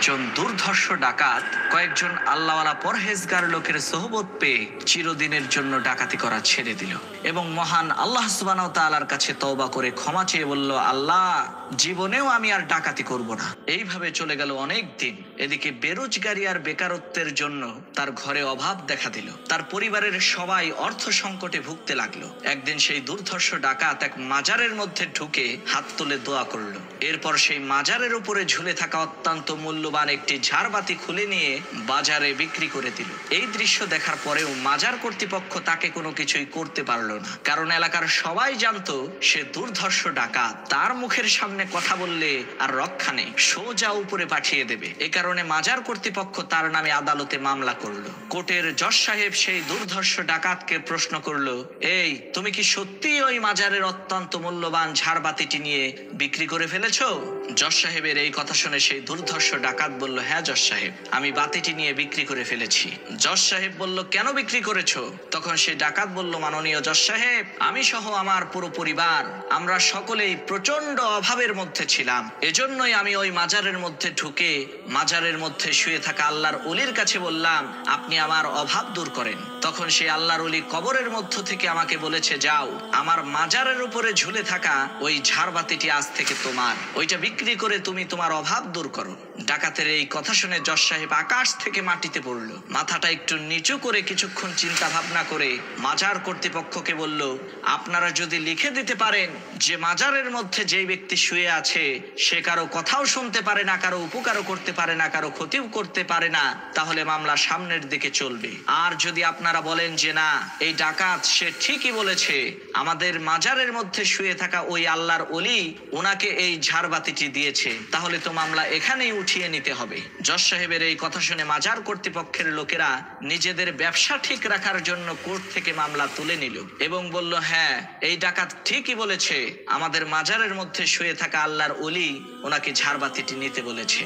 একজন দুর্ধর্ষ ডাকাত কয়েকজন আল্লাহওয়ালা পরহেজগার লোকের সোহবত পেয়ে চিরদিনের জন্য ডাকাতি করা ছেড়ে দিল এবং মহান আল্লাহ সুবহানাহু ওয়া তাআলার কাছে তওবা করে ক্ষমা চেয়ে বলল, আল্লাহ, জীবনেও আমি আর ডাকাতি করব না। এইভাবে চলে গেল অনেক দিন। এদিকে বেরোজগারি আর বেকারত্বের জন্য তার ঘরে অভাব দেখা দিল। তার পরিবারের সবাই অর্থ সংকটে ভুগতে লাগলো। একদিন সেই দুর্ধর্ষ ডাকাত এক মাজারের মধ্যে ঢুকে হাত তুলে দোয়া করলো। এরপর সেই মাজারের উপরে ঝুলে থাকা অত্যন্ত মূল্যবান একটি ঝাড়বাতি খুলে নিয়ে বাজারে বিক্রি করে দিল। এই দৃশ্য দেখার পরেও মাজার কর্তৃপক্ষ তাকে কোনো কিছুই করতে পারলো না, কারণ এলাকার সবাই জানতো সে দুর্ধর্ষ ডাকাত। তার মুখের সামনে কথা বললে আর রক্ষা নেই, সোজা উপরে পাঠিয়ে দেবে। এ কারণে মাজার কর্তৃপক্ষ তার নামে আদালতে মামলা করলো। কোর্টের জজ সাহেব সেই দুর্ধর্ষ ডাকাতকে প্রশ্ন করলো, এই, তুমি কি সত্যি ওই মাজারের অত্যন্ত মূল্যবান ঝাড়বাতিটি নিয়ে বিক্রি করে ফেলেছো? জজ সাহেবের এই কথা শুনে সেই দুর্ধর্ষ ডাকাত বলল, হ্যাঁ জজ সাহেব, আমি বাতিটি নিয়ে বিক্রি করে ফেলেছি। জজ সাহেব বলল, কেন বিক্রি করেছো? তখন সেই ডাকাত বলল, মাননীয় জজ সাহেব, আমি সহ আমার পুরো পরিবার আমরা সকলেই প্রচন্ড অভাবের মধ্যে ছিলাম। এজন্যই আমি ওই মাজারের মধ্যে ঢুকে মাজারের মধ্যে শুয়ে থাকা আল্লাহর ওলির কাছে বললাম, আপনি আমার অভাব দূর করেন। তখন সেই আল্লাহর ওলি কবরের মধ্য থেকে আমাকে বলেছে, যাও, আমার মাজারের উপরে ঝুলে থাকা ওই ঝাড়বাতিটি আজ থেকে তোমার, ওইটা বিক্রি করে তুমি তোমার অভাব দূর করো। ডাকাতের এই কথা শুনে জজ সাহেব আকাশ থেকে মাটিতে পড়লো। মাথাটা একটু নিচু করে কিছুক্ষণ চিন্তা ভাবনা করে মাজার কর্তৃপক্ষকে বলল, আপনারা যদি লিখে দিতে পারেন যে মাজারের মধ্যে যেই ব্যক্তি শুয়ে আছে সে কারো কথাও শুনতে পারে না, কারো উপকারও করতে পারে না, কারো ক্ষতিও করতে পারে না, তাহলে মামলা সামনের দিকে চলবে। আর যদি আপনারা বলেন যে না, এই ডাকাত সে ঠিকই বলেছে, আমাদের মাজারের মধ্যে শুয়ে থাকা ওই আল্লাহর ওলি ওনাকে এই ঝাড়বাতিটি দিয়েছে, তাহলে তো মামলা এখানেই উঠিয়ে নিতে হবে। জজ সাহেবের এই কথা শুনে মাজার কর্তৃপক্ষের লোকেরা নিজেদের ব্যবসা ঠিক রাখার জন্য কোর্ট থেকে মামলা তুলে নিল এবং বলল, হ্যাঁ, এই ডাকাত ঠিকই বলেছে, আমাদের মাজারের মধ্যে শুয়ে থাকা আল্লাহর ওলি ওনাকে ঝাড়বাতিটি নিতে বলেছে।